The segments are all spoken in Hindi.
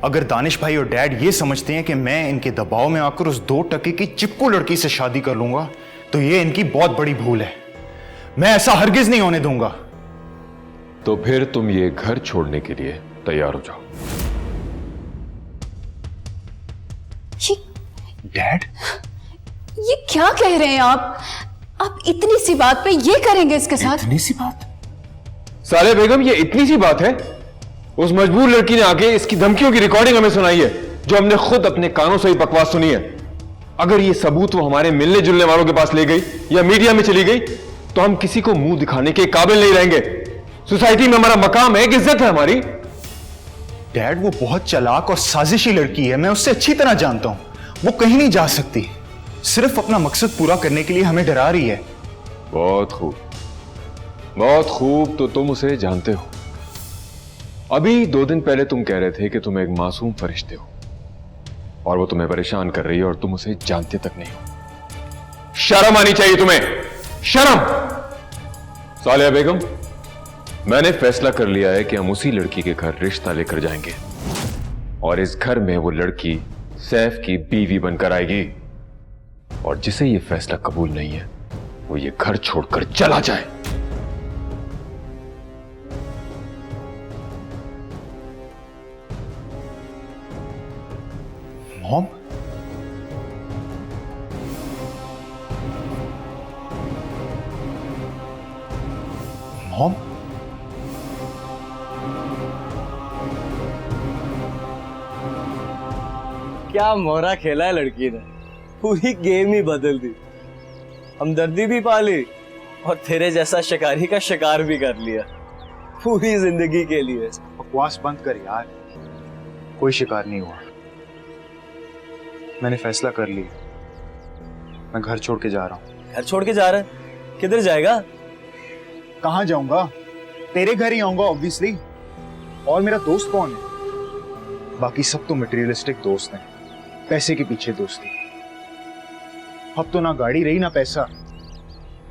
अगर दानिश भाई और डैड ये समझते हैं कि मैं इनके दबाव में आकर उस 2% की चिपकू लड़की से शादी कर लूंगा तो ये इनकी बहुत बड़ी भूल है। मैं ऐसा हरगिज नहीं होने दूंगा। तो फिर तुम ये घर छोड़ने के लिए तैयार हो जाओ। डैड, ये क्या कह रहे हैं आप इतनी सी बात पे ये करेंगे इसके साथ? इतनी सी बात? साले बेगम, ये इतनी सी बात है? उस मजबूर लड़की ने आके इसकी धमकियों की रिकॉर्डिंग हमें सुनाई है, जो हमने खुद अपने कानों से ही बकवास सुनी है। अगर ये सबूत वो हमारे मिलने जुलने वालों के पास ले गई या मीडिया में चली गई तो हम किसी को मुंह दिखाने के काबिल नहीं रहेंगे। सोसाइटी में हमारा मकाम है, एक इज्जत है हमारी। डैड, वो बहुत चालाक और साजिशी लड़की है, मैं उससे अच्छी तरह जानता हूं। वो कहीं नहीं जा सकती, सिर्फ अपना मकसद पूरा करने के लिए हमें डरा रही है। बहुत खूब, बहुत खूब। तो तुम उसे जानते हो। अभी 2 दिन पहले तुम कह रहे थे कि तुम एक मासूम फरिश्ते हो और वो तुम्हें परेशान कर रही है और तुम उसे जानते तक नहीं हो। शर्म आनी चाहिए तुम्हें, शर्म। सालिया बेगम, मैंने फैसला कर लिया है कि हम उसी लड़की के घर रिश्ता लेकर जाएंगे और इस घर में वो लड़की सैफ की बीवी बनकर आएगी। और जिसे ये फैसला कबूल नहीं है वो ये घर छोड़कर चला जाए। मॉम, मॉम, क्या मोहरा खेला है लड़की ने, पूरी गेम ही बदल दी। हमदर्दी भी पाली और तेरे जैसा शिकारी का शिकार भी कर लिया पूरी जिंदगी के लिए। बकवास बंद कर यार, कोई शिकार नहीं हुआ। मैंने फैसला कर लिया, मैं घर छोड़ के जा रहा हूं। घर छोड़ के जा रहा है? किधर जाएगा? कहां जाऊंगा? तेरे घर ही आऊंगा ऑब्वियसली। और मेरा दोस्त कौन है? बाकी सब तो मटेरियलिस्टिक दोस्त हैं, पैसे के पीछे दोस्ती। अब तो ना गाड़ी रही ना पैसा,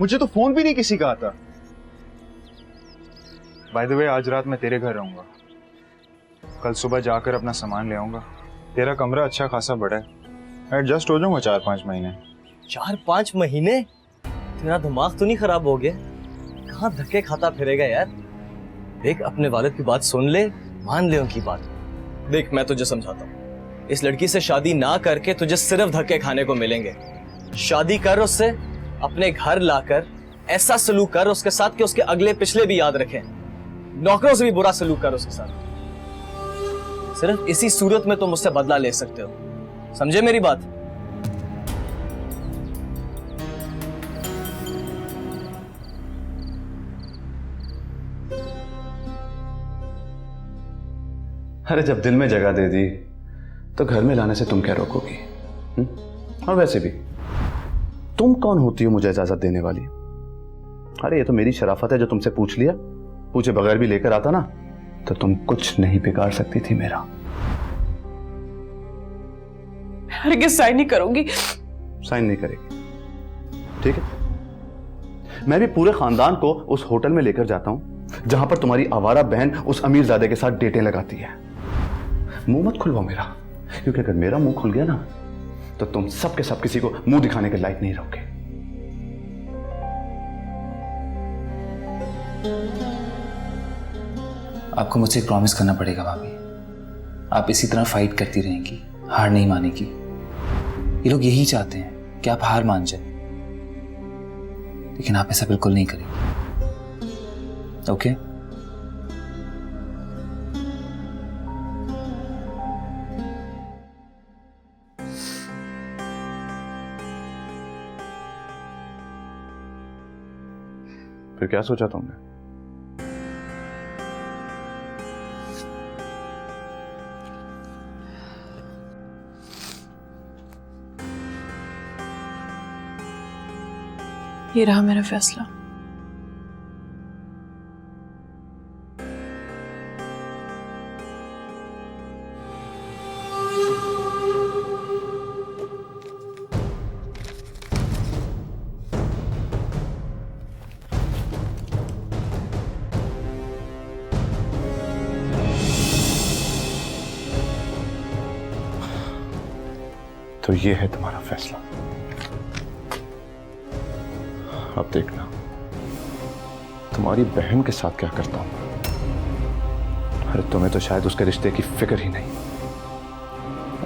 मुझे तो फोन भी नहीं किसी का आता। बाय द वे, आज रात मैं तेरे घर रहूंगा, कल सुबह जाकर अपना सामान ले आऊंगा। तेरा कमरा अच्छा खासा बड़ा है, एडजस्ट हो जाऊंगा 4-5 महीने। 4-5 महीने? तेरा दिमाग तो नहीं खराब हो गया? कहाँ धक्के खाता फिरेगा यार? देख, अपने वालिद की बात सुन ले, मान ले उनकी बात। देख, मैं तुझे समझाता हूँ, इस लड़की से शादी ना करके तुझे सिर्फ धक्के खाने को मिलेंगे। शादी कर उससे, अपने घर लाकर ऐसा सलूक कर उसके साथ कि उसके अगले पिछले भी याद रखें। नौकरों से भी बुरा सलूक कर उसके साथ। सिर्फ इसी सूरत में तुम मुझसे बदला ले सकते हो, समझे मेरी बात? अरे जब दिल में जगह दे दी तो घर में लाने से तुम क्या रोकोगी? और वैसे भी तुम कौन होती हो मुझे इजाजत देने वाली? अरे ये तो मेरी शराफत है जो तुमसे पूछ लिया, पूछे बगैर भी लेकर आता ना तो तुम कुछ नहीं बिगाड़ सकती थी मेरा। हरगिज़ साइन नहीं करूंगी। साइन नहीं करेगी, ठीक है। मैं भी पूरे खानदान को उस होटल में लेकर जाता हूं जहां पर तुम्हारी आवारा बहन उस अमीरजादे के साथ डेटें लगाती है। मुंह मत खुलवाओ मेरा, क्योंकि अगर मेरा मुंह खुल गया ना तो तुम सब के सब किसी को मुंह दिखाने के लायक नहीं रहोगे। आपको मुझसे एक प्रॉमिस करना पड़ेगा भाभी। आप इसी तरह फाइट करती रहेंगी, हार नहीं मानेगी। ये लोग यही चाहते हैं कि आप हार मान जाए, लेकिन आप ऐसा बिल्कुल नहीं करेंगे। ओके? फिर क्या सोचा तुमने? ये रहा मेरा फैसला। तो ये है तुम्हारा फैसला। अब देखना तुम्हारी बहन के साथ क्या करता हूं। अरे तुम्हें तो शायद उसके रिश्ते की फिक्र ही नहीं।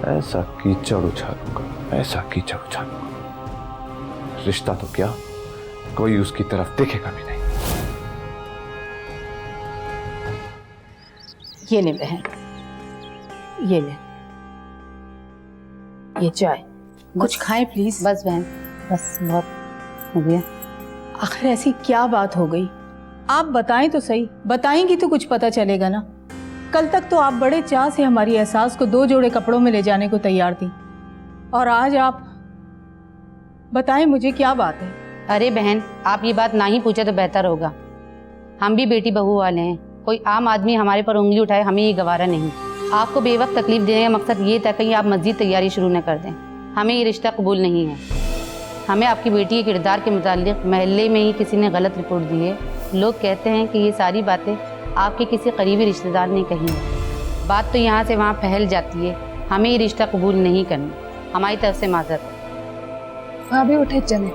ऐसा कीचड़ उछालूंगा, ऐसा कीचड़ उछालूंगा, रिश्ता तो क्या कोई उसकी तरफ देखेगा भी नहीं। ये ले बहन, ये ले, ये चाय। कुछ खाएं प्लीज। बस बहन, बस बहुत हो गया। आखिर ऐसी क्या बात हो गई? आप बताएं तो सही, बताएंगी तो कुछ पता चलेगा ना। कल तक तो आप बड़े चाह से हमारी एहसास को 2 जोड़े कपड़ों में ले जाने को तैयार थी, और आज आप बताएं मुझे क्या बात है। अरे बहन, आप ये बात ना ही पूछे तो बेहतर होगा। हम भी बेटी बहू वाले हैं, कोई आम आदमी हमारे पर उंगली उठाए हमें ये गवारा नहीं। आपको बेवक्त तकलीफ देने का मकसद ये था कि आप मस्जिद तैयारी शुरू न कर दें। हमें ये रिश्ता कबूल नहीं है। हमें आपकी बेटी के किरदार के मुताल्लिक महल्ले में ही किसी ने गलत रिपोर्ट दी है। लोग कहते हैं कि ये सारी बातें आपके किसी करीबी रिश्तेदार ने कही है। बात तो यहाँ से वहाँ फैल जाती है। हमें ये रिश्ता कबूल नहीं करना। हमारी तरफ से माजरत। भाभी उठे चले।